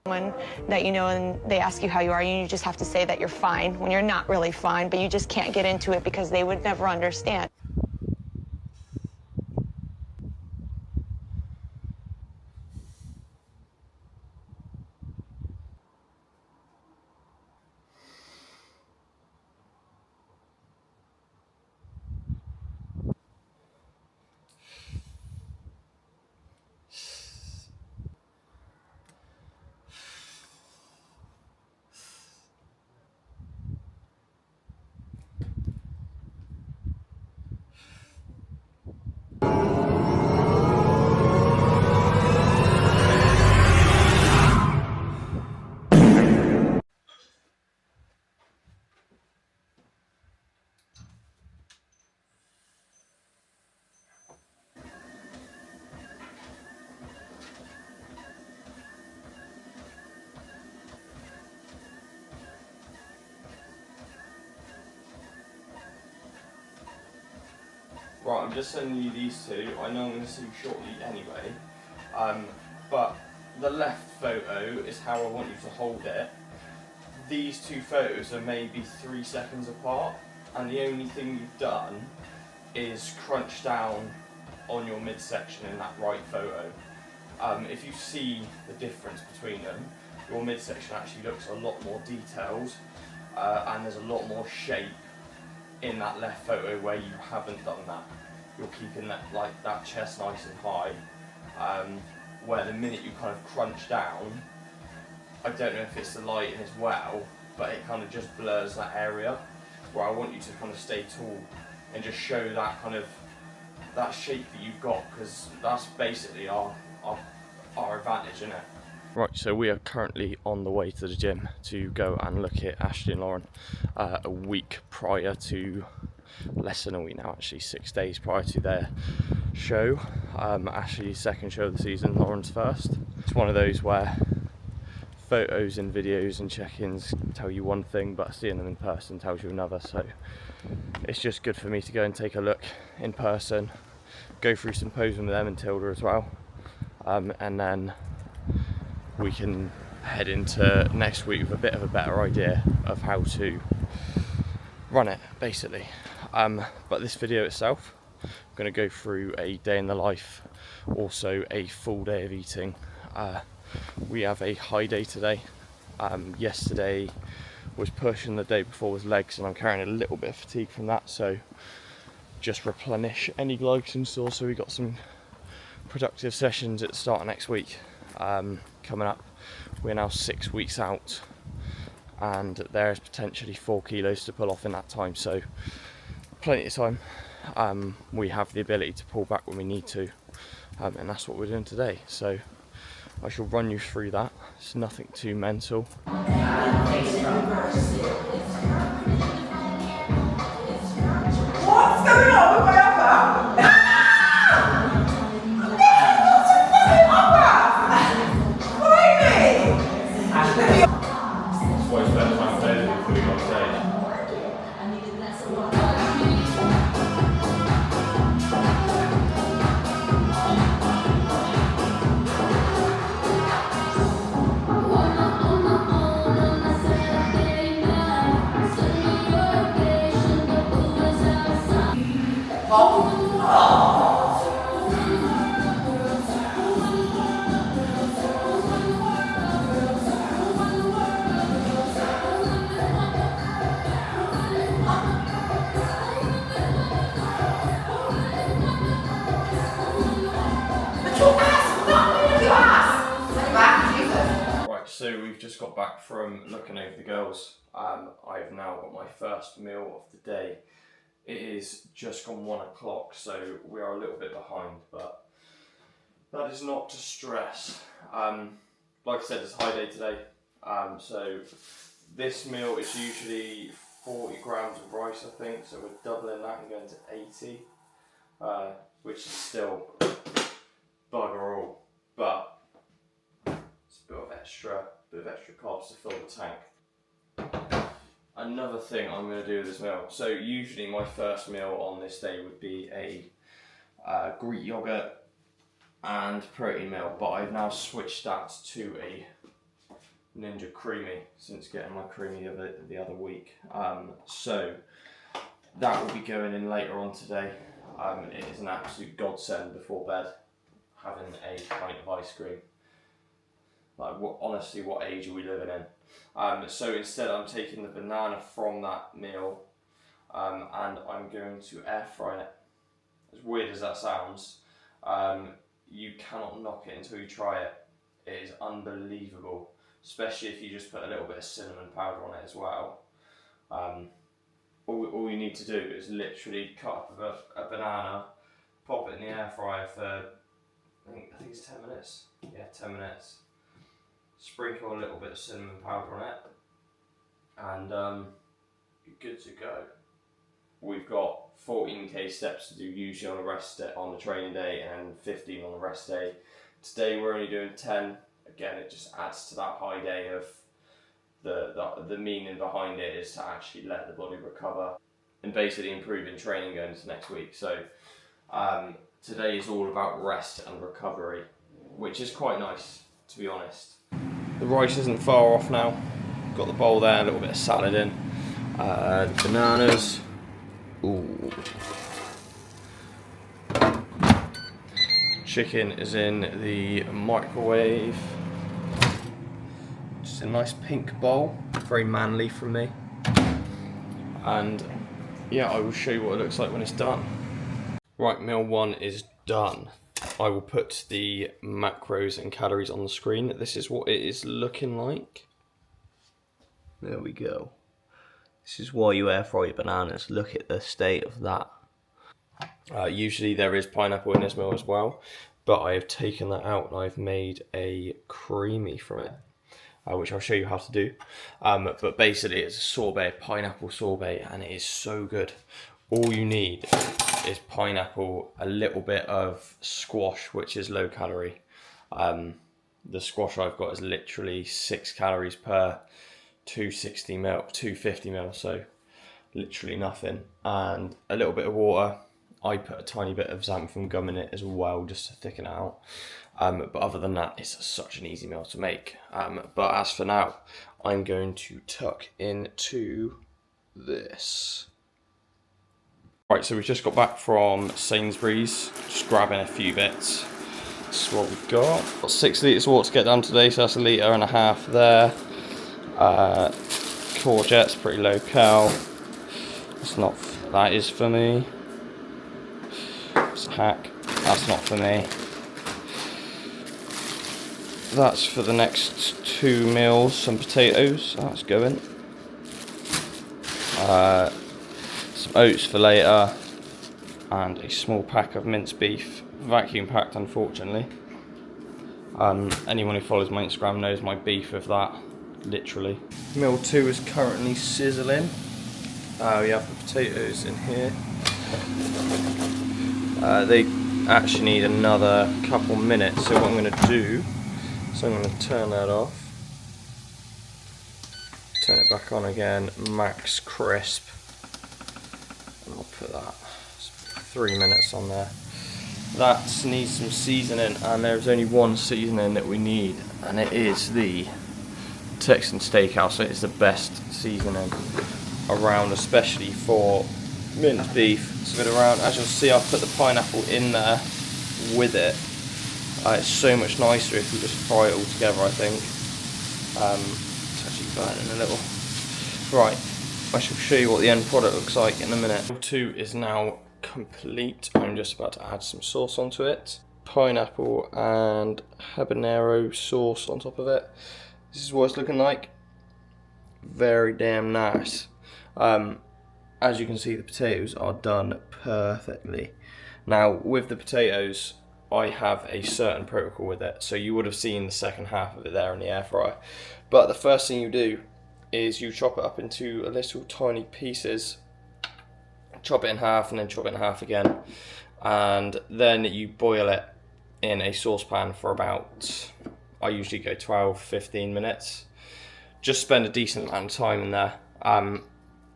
When that you know and they ask you how you are, you just have to say that you're fine when you're not really fine, but you just can't get into it because they would never understand. Right, I'm just sending you these two. I know I'm going to see you shortly anyway, but the left photo is how I want you to hold it. These two photos are maybe 3 seconds apart, and the only thing you've done is crunch down on your midsection in that right photo. If you see the difference between them, your midsection actually looks a lot more detailed, and there's a lot more shape in that left photo where you haven't done that. You're keeping that that chest nice and high, where the minute you kind of crunch down, I don't know if it's the lighting as well, but it kind of just blurs that area, where I want you to kind of stay tall and just show that kind of that shape that you've got, because that's basically our advantage, isn't it? Right, so we are currently on the way to the gym to go and look at Ashley and Lauren a week prior to, less than a week now actually, 6 days prior to their show. Ashley's second show of the season, Lauren's first. It's one of those where photos and videos and check-ins tell you one thing, but seeing them in person tells you another, so it's just good for me to go and take a look in person, go through some posing with them and Tilda as well, and then we can head into next week with a bit of a better idea of how to run it, basically. But this video itself, I'm going to go through a day in the life, also a full day of eating. We have a high day today. Yesterday was push and the day before was legs, and I'm carrying a little bit of fatigue from that, so just replenish any glycogen stores so we got some productive sessions at the start of next week. Coming up, we're now 6 weeks out, and there's potentially 4 kilos to pull off in that time, so plenty of time. We have the ability to pull back when we need to, and that's what we're doing today, so I shall run you through that. It's nothing too mental. What's going on with my upper? So we've just got back from looking over the girls. I have now got my first meal of the day. It is just gone 1 o'clock, so we are a little bit behind, but that is not to stress. Like I said, it's a high day today, so this meal is usually 40 grams of rice, I think, so we're doubling that and going to 80, which is still bugger all, but it's a bit of extra carbs to fill the tank. Another thing I'm going to do with this meal, so usually my first meal on this day would be a Greek yogurt and protein meal, but I've now switched that to a Ninja Creamy since getting my creamy the other week. So that will be going in later on today. It is an absolute godsend before bed, having a pint of ice cream. Like, honestly, what age are we living in? So instead I'm taking the banana from that meal and I'm going to air fry it. As weird as that sounds, you cannot knock it until you try it. It is unbelievable, especially if you just put a little bit of cinnamon powder on it as well. All you need to do is literally cut up a banana, pop it in the air fryer for, I think it's 10 minutes. Yeah, 10 minutes. Sprinkle a little bit of cinnamon powder on it, and you're good to go. We've got 14k steps to do usually on a rest day, on the training day, and 15 on the rest day. Today we're only doing 10. Again, it just adds to that high day of the meaning behind it is to actually let the body recover and basically improving training going into next week. So today is all about rest and recovery, which is quite nice, to be honest. The rice isn't far off now. Got the bowl there, a little bit of salad in. The bananas. Ooh. Chicken is in the microwave. Just a nice pink bowl, very manly from me. And yeah, I will show you what it looks like when it's done. Right, meal 1 is done. I will put the macros and calories on the screen. This is what it is looking like. There we go. This is why you air fry your bananas. Look at the state of that. Usually there is pineapple in this meal as well, but I have taken that out and I've made a creamy from it, which I'll show you how to do. But basically it's a sorbet, pineapple sorbet, and it is so good. All you need is pineapple, a little bit of squash, which is low calorie. The squash I've got is literally 6 calories per 250 ml, so literally nothing. And a little bit of water. I put a tiny bit of xanthan gum in it as well, just to thicken it out. But other than that, it's such an easy meal to make. But as for now, I'm going to tuck into this. Right, so we've just got back from Sainsbury's, just grabbing a few bits. This is what we've got. Got 6 litres of water to get done today, so that's 1.5 litres there. Courgettes, pretty low cal. That is for me. It's a hack. That's not for me. That's for the next 2 meals. Some potatoes. That's going. Some oats for later, and a small pack of minced beef, vacuum packed unfortunately. Anyone who follows my Instagram knows my beef with that, literally. Meal 2 is currently sizzling. We have the potatoes in here. They actually need another couple minutes, so what I'm going to do is I'm going to turn that off, turn it back on again, max crisp. I'll put that 3 minutes on there. That needs some seasoning, and there's only one seasoning that we need, and it is the Texan Steakhouse. It is the best seasoning around, especially for minced beef. It's a bit around. As you'll see, I've put the pineapple in there with it. It's so much nicer if you just fry it all together, I think. It's actually burning a little. Right. I shall show you what the end product looks like in a minute. Meal 2 is now complete. I'm just about to add some sauce onto it. Pineapple and habanero sauce on top of it. This is what it's looking like. Very damn nice. As you can see, the potatoes are done perfectly. Now, with the potatoes, I have a certain protocol with it. So you would have seen the second half of it there in the air fryer. But the first thing you do is you chop it up into a little tiny pieces, chop it in half and then chop it in half again, and then you boil it in a saucepan for about, I usually go 12-15 minutes. Just spend a decent amount of time in there, and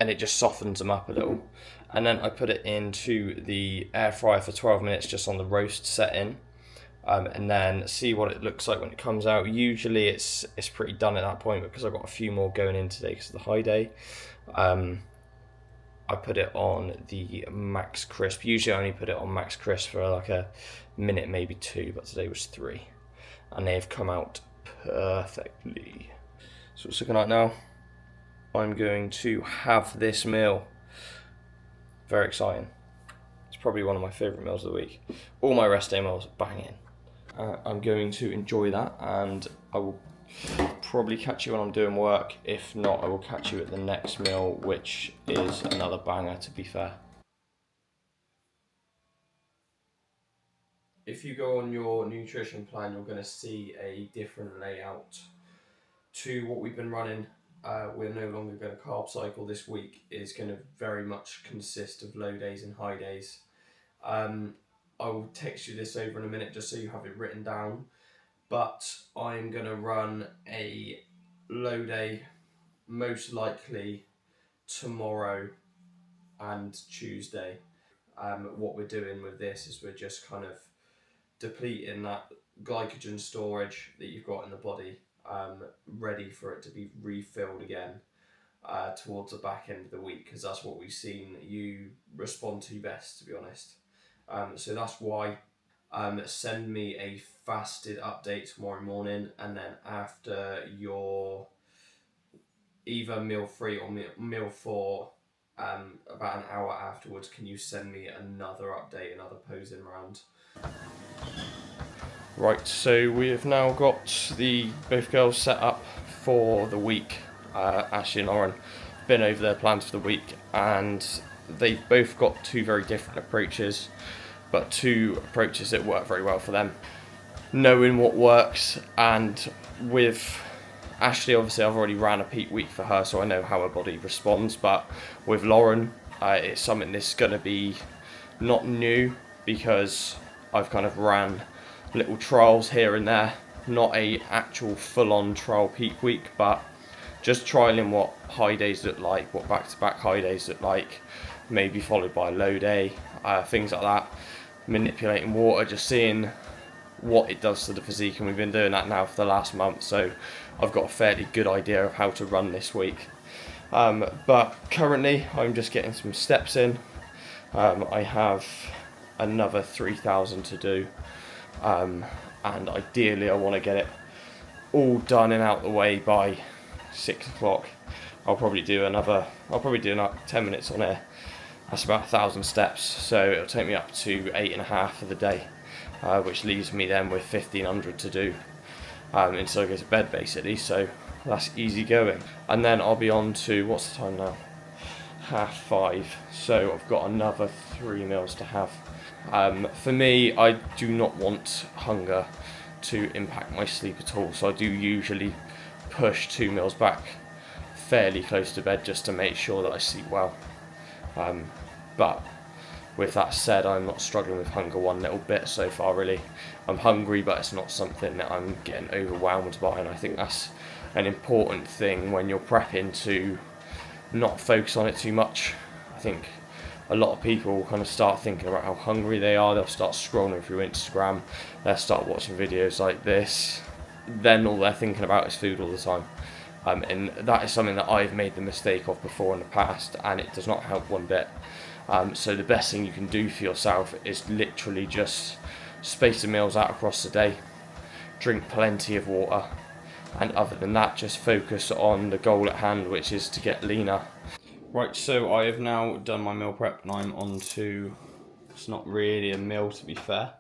it just softens them up a little. And then I put it into the air fryer for 12 minutes just on the roast setting. and then see what it looks like when it comes out. Usually it's pretty done at that point because I've got a few more going in today because of the high day. I put it on the max crisp. Usually I only put it on max crisp for like a minute, maybe 2, but today was 3. And they've come out perfectly. So it's looking like now. I'm going to have this meal. Very exciting. It's probably one of my favourite meals of the week. All my rest day meals are banging. I'm going to enjoy that, and I will probably catch you when I'm doing work. If not, I will catch you at the next meal, which is another banger, to be fair. If you go on your nutrition plan, you're going to see a different layout to what we've been running. We're no longer going to carb cycle. This week is going to very much consist of low days and high days. I will text you this over in a minute just so you have it written down. But I'm going to run a low day most likely tomorrow and Tuesday. What we're doing with this is we're just kind of depleting that glycogen storage that you've got in the body, ready for it to be refilled again towards the back end of the week, because that's what we've seen you respond to best, to be honest. So that's why. Send me a fasted update tomorrow morning, and then after your either meal 3 or meal 4, about an hour afterwards, can you send me another update, another posing round? Right, so we have now got both girls set up for the week. Ashley and Lauren been over their plans for the week, and they've both got 2 very different approaches, but 2 approaches that work very well for them. Knowing what works, and with Ashley, obviously I've already ran a peak week for her, so I know how her body responds, but with Lauren, it's something that's going to be not new, because I've kind of ran little trials here and there, not a actual full-on trial peak week, but just trialing what high days look like, what back-to-back high days look like, maybe followed by a low day, things like that. Manipulating water, just seeing what it does to the physique, and we've been doing that now for the last month, so I've got a fairly good idea of how to run this week. But currently I'm just getting some steps in. I have another 3,000 to do, and ideally I want to get it all done and out the way by 6 o'clock. I'll probably do another 10 minutes on here. That's about 1,000 steps, so it'll take me up to 8.5 for the day, which leaves me then with 1,500 to do until I go to bed, basically. So that's easy going, and then I'll be on to, what's the time now? 5:30. So I've got another 3 meals to have. For me, I do not want hunger to impact my sleep at all, so I do usually push 2 meals back fairly close to bed just to make sure that I sleep well. But with that said, I'm not struggling with hunger one little bit so far, really. I'm hungry, but it's not something that I'm getting overwhelmed by, and I think that's an important thing when you're prepping, to not focus on it too much. I think a lot of people kind of start thinking about how hungry they are, they'll start scrolling through Instagram, they'll start watching videos like this, then all they're thinking about is food all the time. And that is something that I've made the mistake of before in the past, and it does not help one bit. So the best thing you can do for yourself is literally just space the meals out across the day, drink plenty of water, and other than that, just focus on the goal at hand, which is to get leaner. Right, so I have now done my meal prep, and I'm on to, it's not really a meal to be fair,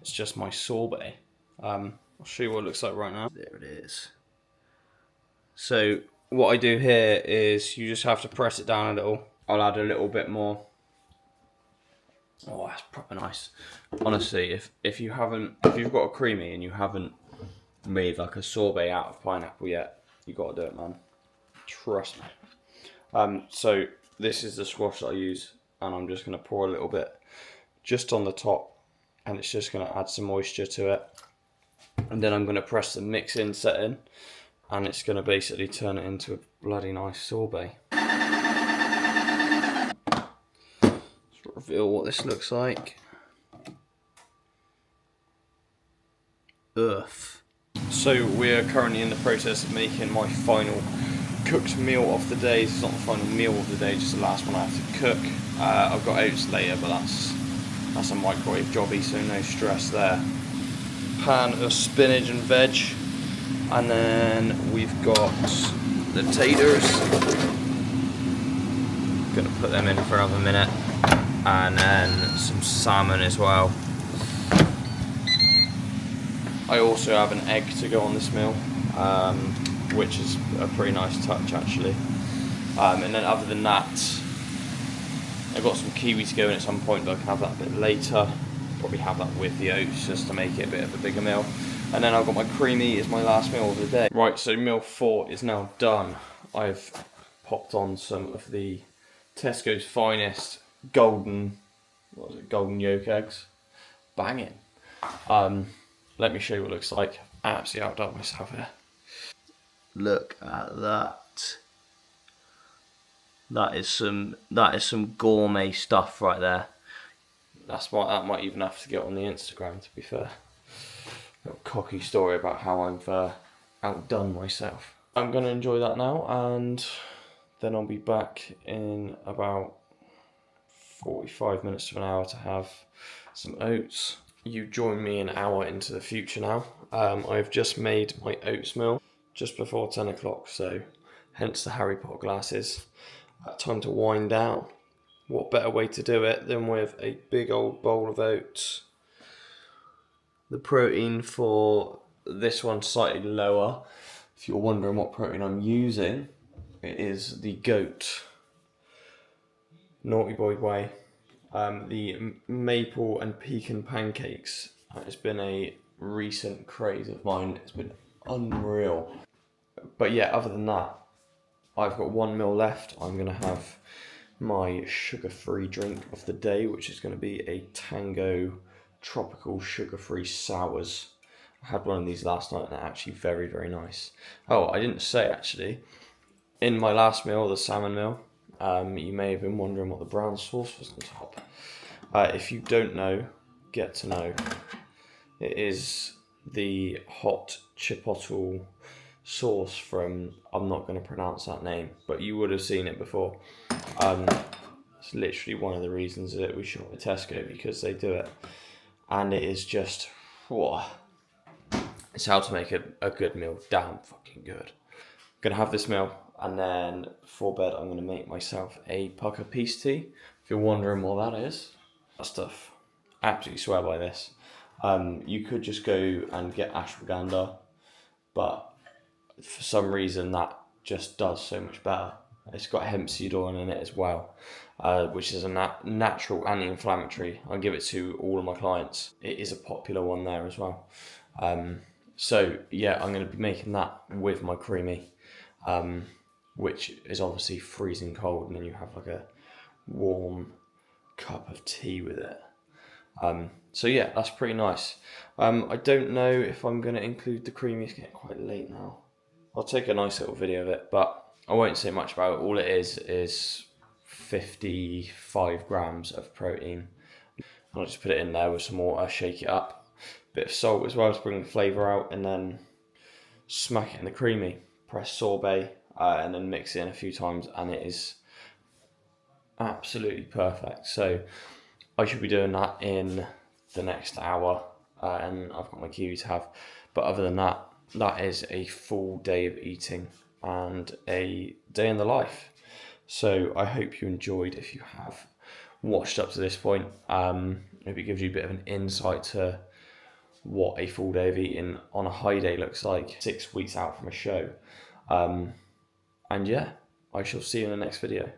it's just my sorbet. I'll show you what it looks like right now. There it is. So what I do here is you just have to press it down a little. I'll add a little bit more. Oh, that's proper nice. Honestly, if you've got a creamy and you haven't made like a sorbet out of pineapple yet, you gotta do it, man. Trust me. So this is the squash that I use, and I'm just gonna pour a little bit just on the top, and it's just gonna add some moisture to it. And then I'm gonna press the mix in setting, and it's going to basically turn it into a bloody nice sorbet. Let's reveal what this looks like. earth. So we're currently in the process of making my final cooked meal of the day. This is not the final meal of the day, just the last one I have to cook. I've got oats later, but that's a microwave jobby, so no stress there. Pan of spinach and veg, and then we've got the taters. Gonna put them in for another minute, and then some salmon as well. I also have an egg to go on this meal, which is a pretty nice touch actually. And then other than that, I've got some kiwi to go in at some point, but I can have that a bit later. Probably have that with the oats just to make it a bit of a bigger meal. And then I've got my creamy as my last meal of the day. Right, so meal 4 is now done. I've popped on some of the Tesco's finest golden yolk eggs. Banging. Let me show you what it looks like. Absolutely outdone myself here. Look at that. That is some gourmet stuff right there. That might even have to get on the Instagram, to be fair. A cocky story about how I've outdone myself. I'm gonna enjoy that now, and then I'll be back in about 45 minutes to an hour to have some oats. You join me an hour into the future now. I've just made my oats meal just before 10 o'clock, so hence the Harry Potter glasses. Time to wind down. What better way to do it than with a big old bowl of oats. The protein for this one slightly lower. If you're wondering what protein I'm using, it is the goat. Naughty boy way. The maple and pecan pancakes has been a recent craze of mine. It's been unreal. But yeah, other than that, I've got 1 meal left. I'm gonna have my sugar-free drink of the day, which is gonna be a Tango tropical sugar-free sours. I had one of these last night and they're actually very, very nice. Oh, I didn't say actually, in my last meal, the salmon meal, you may have been wondering what the brown sauce was on top. If you don't know, get to know. It is the hot chipotle sauce from, I'm not going to pronounce that name, but you would have seen it before. It's literally one of the reasons that we shop at Tesco, because they do it. And it is just, whoa. It's how to make a good meal, damn fucking good. I'm going to have this meal, and then before bed I'm going to make myself a pucker peace tea. If you're wondering what that is, that stuff, absolutely swear by this. You could just go and get ashwagandha, but for some reason that just does so much better. It's got hemp seed oil in it as well, which is a natural anti-inflammatory. I give it to all of my clients. It is a popular one there as well. So yeah, I'm going to be making that with my creamy, which is obviously freezing cold, and then you have like a warm cup of tea with it. So yeah, that's pretty nice. I don't know if I'm going to include the creamy. It's getting quite late now. I'll take a nice little video of it, but I won't say much about it. All it is 55 grams of protein. I'll just put it in there with some water, shake it up, bit of salt as well to bring the flavour out, and then smack it in the creamy. Press sorbet, and then mix it in a few times, and it is absolutely perfect. So I should be doing that in the next hour, and I've got my kiwi to have. But other than that, that is a full day of eating and a day in the life. So I hope you enjoyed. If you have watched up to this point, maybe it gives you a bit of an insight to what a full day of eating on a high day looks like 6 weeks out from a show. And yeah, I shall see you in the next video.